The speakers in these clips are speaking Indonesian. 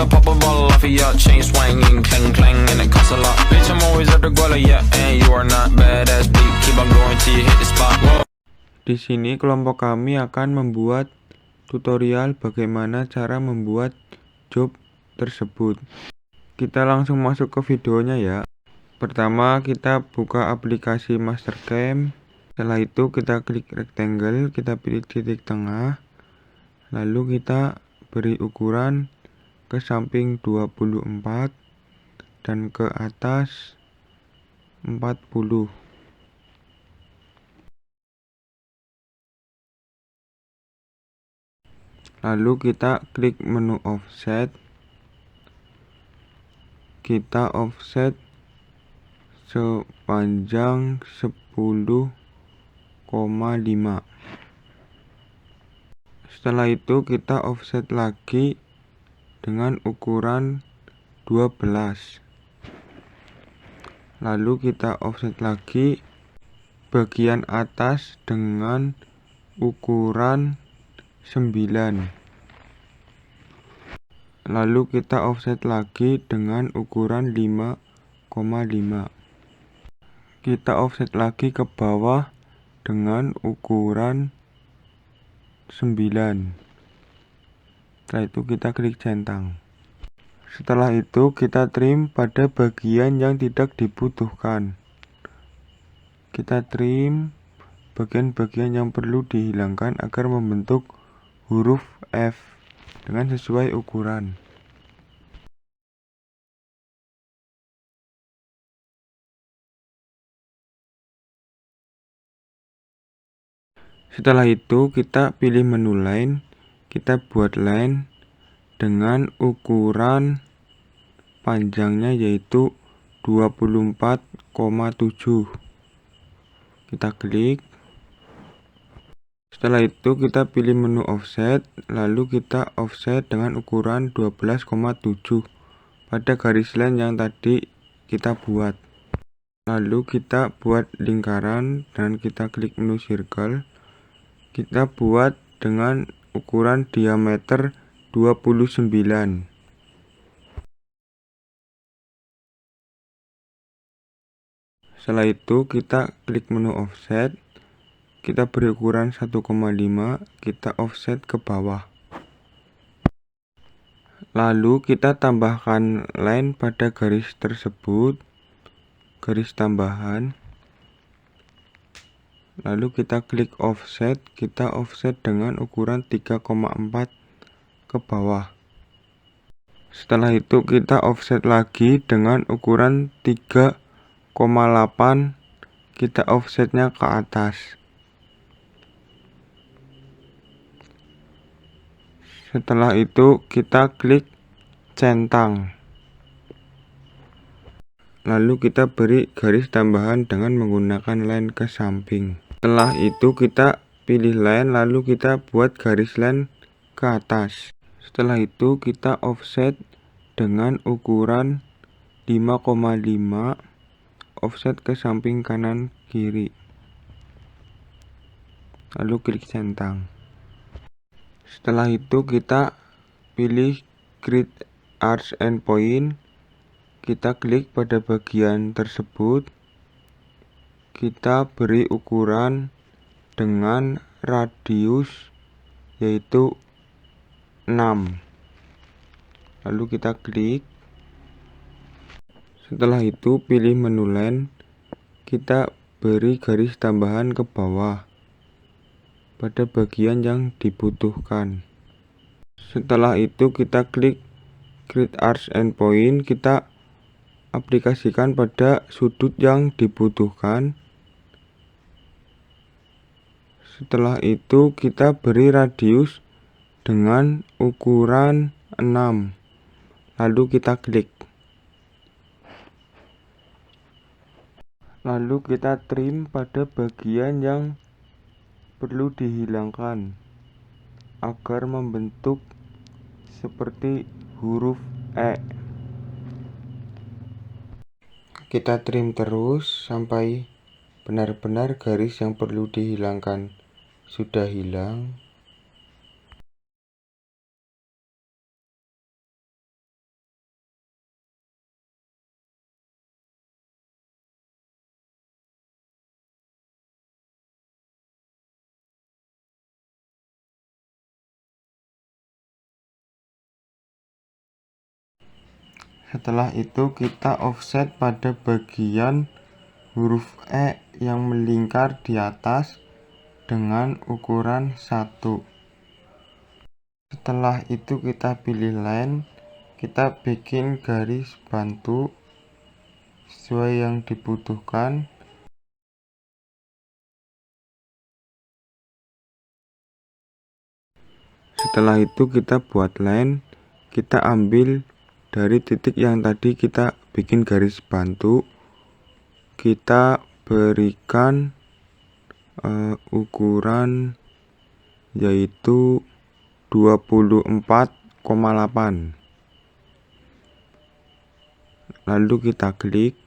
I'ma pop a bottle off of ya. Chain swinging, clang clang, and it costs a lot. Bitch, I'm always at the guala, yeah, and you are not badass beat. Keep on going till you hit the spot. Whoa. Di sini kelompok kami akan membuat tutorial bagaimana cara membuat job tersebut. Kita langsung masuk ke videonya ya. Pertama kita buka aplikasi Mastercam. Setelah itu kita klik rectangle, kita pilih titik tengah. Lalu kita beri ukuran ke samping 24 dan ke atas 40. Lalu kita klik menu offset. Kita offset sepanjang 10,5. Setelah itu kita offset lagi dengan ukuran 12. Lalu kita offset lagi bagian atas dengan ukuran 9. Lalu kita offset lagi dengan ukuran 5,5. Kita offset lagi ke bawah dengan ukuran 9. Setelah itu kita klik centang. Setelah itu kita trim pada bagian yang tidak dibutuhkan. Kita trim bagian-bagian yang perlu dihilangkan agar membentuk huruf F dengan sesuai ukuran. Setelah itu kita pilih menu line, kita buat line dengan ukuran panjangnya yaitu 24,7. Kita klik. Setelah itu kita pilih menu offset, lalu kita offset dengan ukuran 12,7 pada garis line yang tadi kita buat. Lalu kita buat lingkaran dan kita klik menu circle. Kita buat dengan ukuran diameter 29. Setelah itu kita klik menu offset. Kita beri ukuran 1,5, kita offset ke bawah. Lalu kita tambahkan line pada garis tersebut, garis tambahan. Lalu kita klik offset, kita offset dengan ukuran 3,4 ke bawah. Setelah itu kita offset lagi dengan ukuran 3,8, kita offsetnya ke atas. Setelah itu kita klik centang. Lalu kita beri garis tambahan dengan menggunakan line ke samping. Setelah itu kita pilih line, lalu kita buat garis line ke atas. Setelah itu kita offset dengan ukuran 5,5, offset ke samping kanan kiri. Lalu klik centang. Setelah itu kita pilih Create Arcs and Point. Kita klik pada bagian tersebut. Kita beri ukuran dengan radius yaitu 6. Lalu kita klik. Setelah itu pilih menu line. Kita beri garis tambahan ke bawah pada bagian yang dibutuhkan. Setelah itu kita klik Create Arcs and Point, kita aplikasikan pada sudut yang dibutuhkan. Setelah itu kita beri radius dengan ukuran 6. Lalu kita klik. Lalu kita trim pada bagian yang perlu dihilangkan agar membentuk seperti huruf E. Kita trim terus sampai benar-benar garis yang perlu dihilangkan sudah hilang. Setelah itu kita offset pada bagian huruf E yang melingkar di atas dengan ukuran 1. Setelah itu kita pilih line, kita bikin garis bantu sesuai yang dibutuhkan. Setelah itu kita buat line, kita ambil dari titik yang tadi kita bikin garis bantu, kita berikan ukuran yaitu 24,8. Lalu kita klik.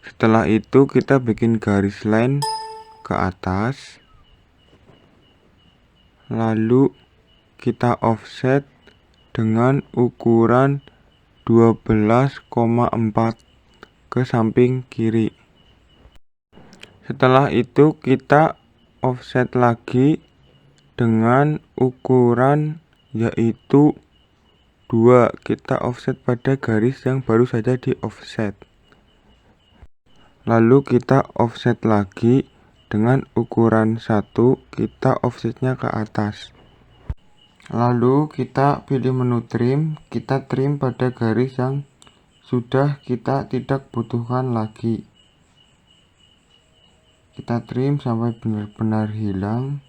Setelah itu kita bikin garis line ke atas, lalu kita offset dengan ukuran 12,4 ke samping kiri. Setelah itu kita offset lagi dengan ukuran yaitu 2. Kita offset pada garis yang baru saja di offset. Lalu kita offset lagi dengan ukuran 1, kita offsetnya ke atas. Lalu kita pilih menu trim, kita trim pada garis yang sudah kita tidak butuhkan lagi. Kita trim sampai benar-benar hilang.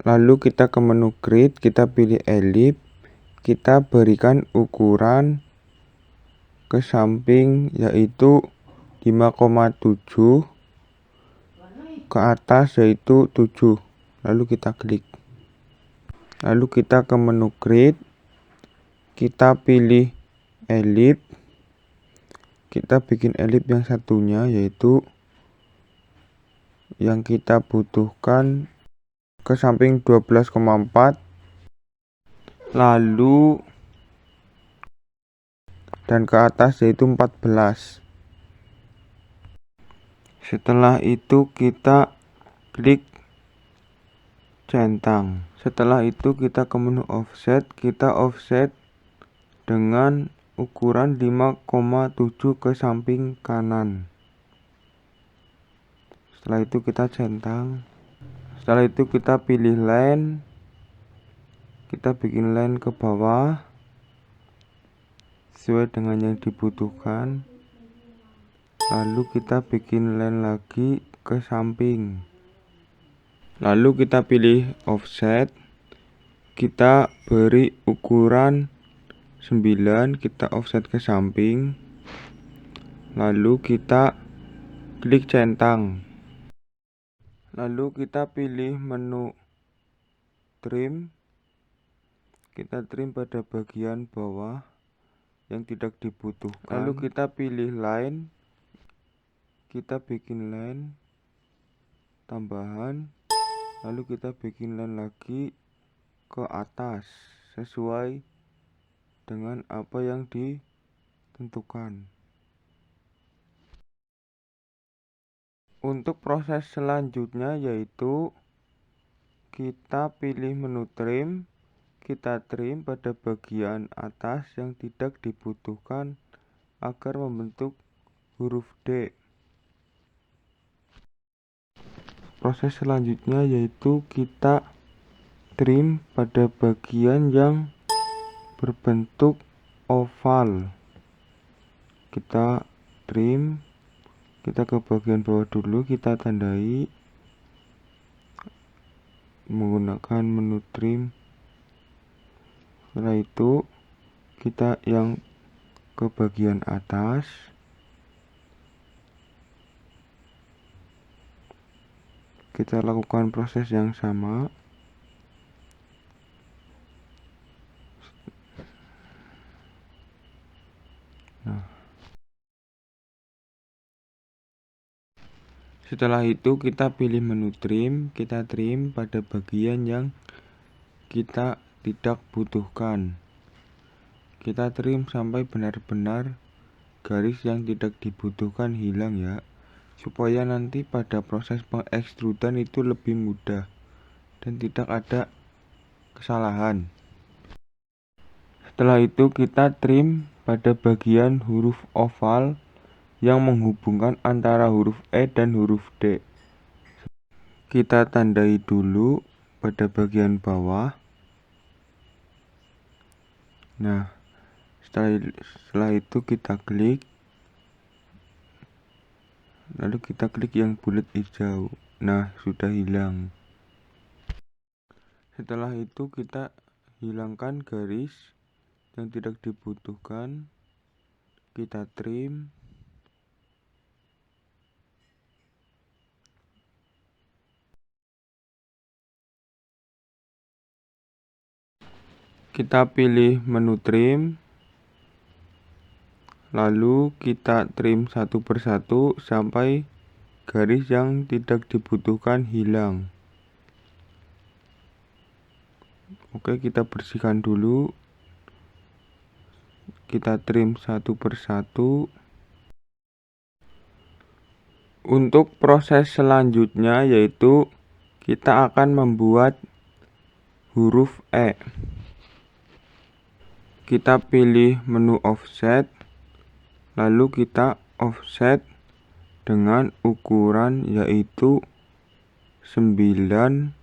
Lalu kita ke menu grid, kita pilih ellipse, kita berikan ukuran ke samping yaitu 5,7, ke atas yaitu 7. Lalu kita klik. Lalu kita ke menu grid, kita pilih ellipse, kita bikin ellipse yang satunya yaitu yang kita butuhkan ke samping 12,4, lalu dan ke atas yaitu 14. Setelah itu kita klik centang. Setelah itu kita ke menu offset, kita offset dengan ukuran 5,7 ke samping kanan. Setelah itu kita centang. Setelah itu kita pilih line, kita bikin line ke bawah sesuai dengan yang dibutuhkan. Lalu kita bikin line lagi ke samping. Lalu kita pilih offset, kita beri ukuran 9, kita offset ke samping. Lalu kita klik centang. Lalu kita pilih menu trim, kita trim pada bagian bawah yang tidak dibutuhkan. Lalu kita pilih line, kita bikin line tambahan, lalu kita bikin line lagi ke atas sesuai dengan apa yang ditentukan. Untuk proses selanjutnya yaitu kita pilih menu trim, kita trim pada bagian atas yang tidak dibutuhkan agar membentuk huruf D. Proses selanjutnya yaitu kita trim pada bagian yang berbentuk oval. Kita trim, kita ke bagian bawah dulu, kita tandai menggunakan menu trim. Setelah itu kita yang ke bagian atas, kita lakukan proses yang sama. Setelah itu kita pilih menu trim, kita trim pada bagian yang kita tidak butuhkan. Kita trim sampai benar-benar garis yang tidak dibutuhkan hilang ya, supaya nanti pada proses pengekstrudan itu lebih mudah dan tidak ada kesalahan. Setelah itu kita trim pada bagian huruf oval yang menghubungkan antara huruf E dan huruf D. Kita tandai dulu pada bagian bawah. Nah, setelah itu kita klik, lalu kita klik yang bulat hijau. Nah, sudah hilang. Setelah itu kita hilangkan garis yang tidak dibutuhkan, kita trim. Kita pilih menu trim, lalu kita trim satu persatu sampai garis yang tidak dibutuhkan hilang. Oke, kita bersihkan dulu. Kita trim satu persatu. Untuk proses selanjutnya yaitu kita akan membuat huruf E. Kita pilih menu offset, lalu kita offset dengan ukuran yaitu 9,8.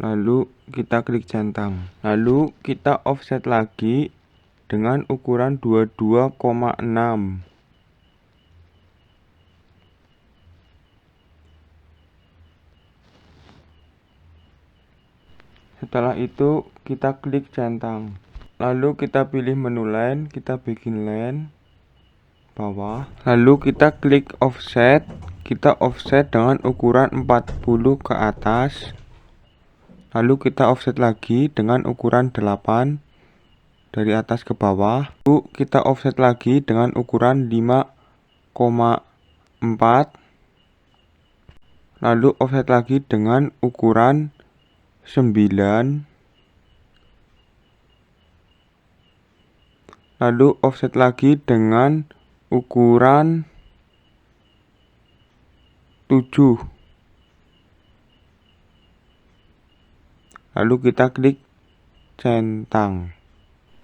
Lalu kita klik centang. Lalu kita offset lagi dengan ukuran 22,6. Setelah itu kita klik centang. Lalu kita pilih menu line, kita bikin line bawah. Lalu kita klik offset. Kita offset dengan ukuran 40 ke atas. Lalu kita offset lagi dengan ukuran 8 dari atas ke bawah. Lalu kita offset lagi dengan ukuran 5,4. Lalu offset lagi dengan ukuran 9. Lalu offset lagi dengan ukuran 7. Lalu kita klik centang.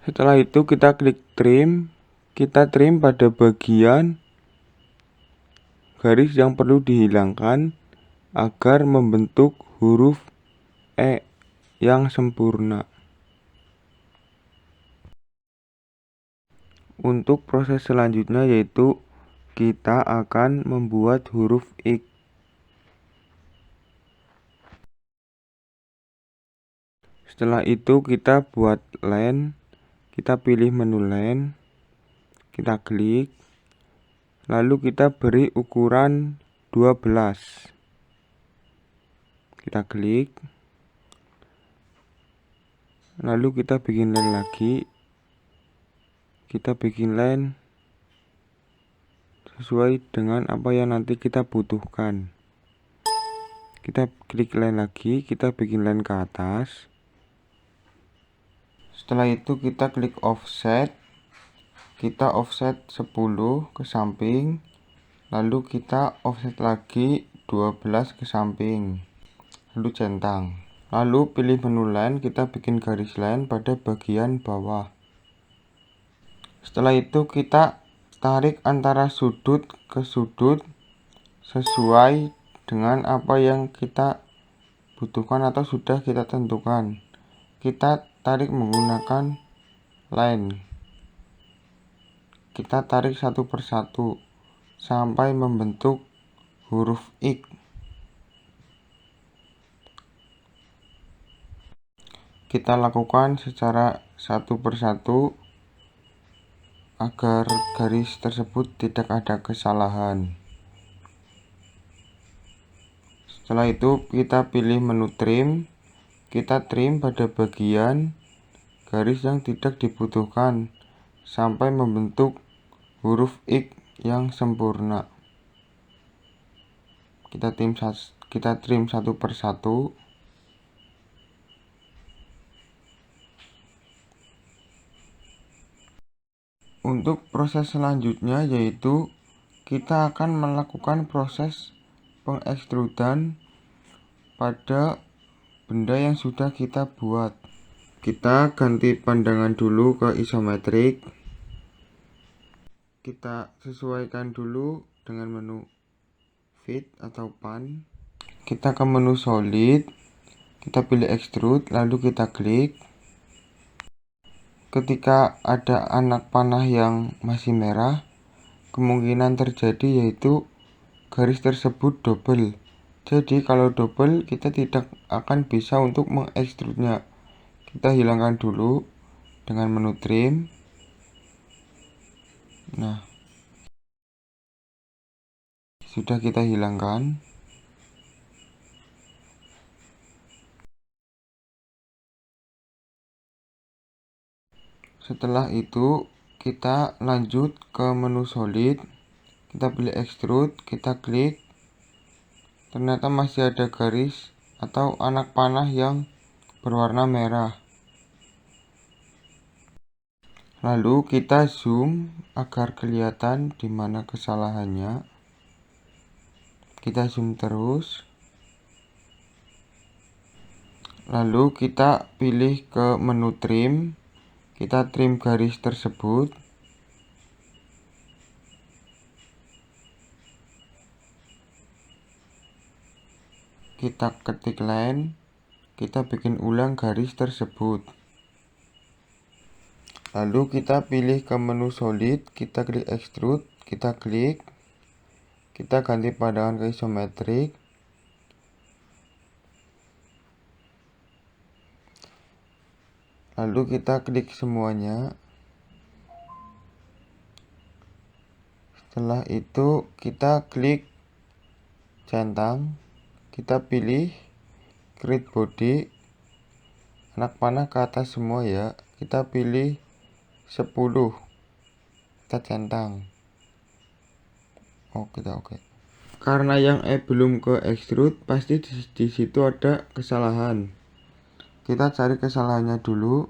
Setelah itu kita klik trim. Kita trim pada bagian garis yang perlu dihilangkan agar membentuk huruf E yang sempurna. Untuk proses selanjutnya yaitu kita akan membuat huruf X. Setelah itu kita buat line, kita pilih menu line, kita klik, lalu kita beri ukuran 12. Kita klik, lalu kita bikin line lagi, kita bikin line sesuai dengan apa yang nanti kita butuhkan. Kita klik line lagi, kita bikin line ke atas. Setelah itu kita klik offset, kita offset 10 ke samping, lalu kita offset lagi 12 ke samping, lalu centang. Lalu pilih menu line, kita bikin garis line pada bagian bawah. Setelah itu kita tarik antara sudut ke sudut sesuai dengan apa yang kita butuhkan atau sudah kita tentukan. Kita tarik menggunakan line. Kita tarik satu persatu sampai membentuk huruf X. Kita lakukan secara satu persatu agar garis tersebut tidak ada kesalahan. Setelah itu kita pilih menu trim, kita trim pada bagian garis yang tidak dibutuhkan sampai membentuk huruf X yang sempurna. Kita trim satu persatu. Untuk proses selanjutnya yaitu kita akan melakukan proses pengekstrudan pada benda yang sudah kita buat. Kita ganti pandangan dulu ke isometrik. Kita sesuaikan dulu dengan menu fit atau pan. Kita ke menu solid, kita pilih extrude, lalu kita klik. Ketika ada anak panah yang masih merah, kemungkinan terjadi yaitu garis tersebut double. Jadi kalau double kita tidak akan bisa untuk mengekstrudnya. Kita hilangkan dulu dengan menu trim. Nah, sudah kita hilangkan. Setelah itu kita lanjut ke menu solid, kita pilih extrude, kita klik. Ternyata masih ada garis atau anak panah yang berwarna merah. Lalu kita zoom agar kelihatan di mana kesalahannya. Kita zoom terus. Lalu kita pilih ke menu trim. Kita trim garis tersebut. Kita ketik line. Kita bikin ulang garis tersebut. Lalu kita pilih ke menu solid. Kita klik extrude. Kita klik. Kita ganti pandangan ke isometrik. Lalu kita klik semuanya. Setelah itu kita klik centang. Kita pilih create body. Anak panah ke atas semua ya. Kita pilih 10. Kita centang. Oke. Karena yang belum ke extrude, pasti di situ ada kesalahan. Kita cari kesalahannya dulu.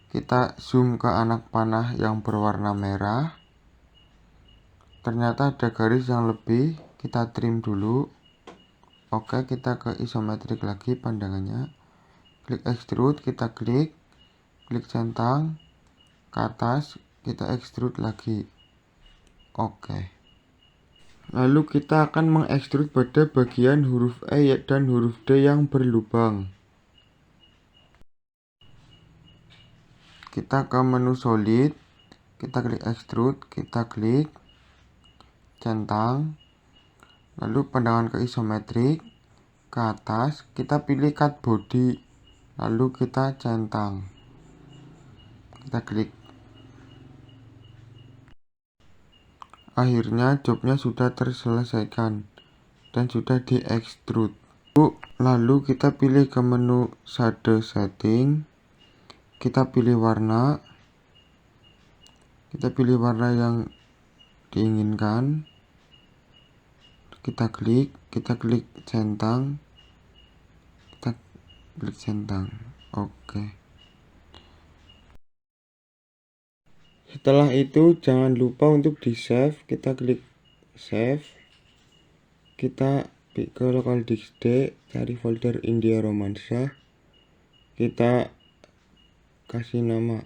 Kita zoom ke anak panah yang berwarna merah. Ternyata ada garis yang lebih. Kita trim dulu. Oke, kita ke isometrik lagi pandangannya. Klik extrude, kita klik centang ke atas, kita extrude lagi. Oke. Lalu kita akan mengekstrud pada bagian huruf E dan huruf D yang berlubang. Kita ke menu solid, kita klik extrude, kita klik centang, lalu pandangan ke isometrik, ke atas, kita pilih cut body, lalu kita centang, kita klik. Akhirnya jobnya sudah terselesaikan dan sudah di extrude. Lalu kita pilih ke menu shade setting. Kita pilih warna. Kita pilih warna yang diinginkan. Kita klik centang. Kita klik centang. Oke. Setelah itu jangan lupa untuk di save. Kita klik save. Kita ke local disk D, cari folder India Romansa. Kita kasih nama.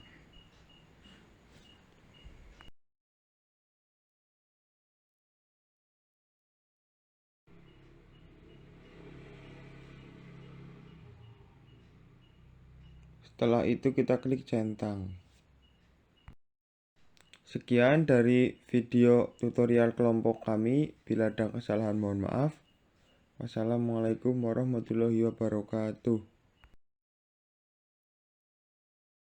Setelah itu kita klik centang. Sekian dari video tutorial kelompok kami. Bila ada kesalahan mohon maaf. Wassalamualaikum warahmatullahi wabarakatuh.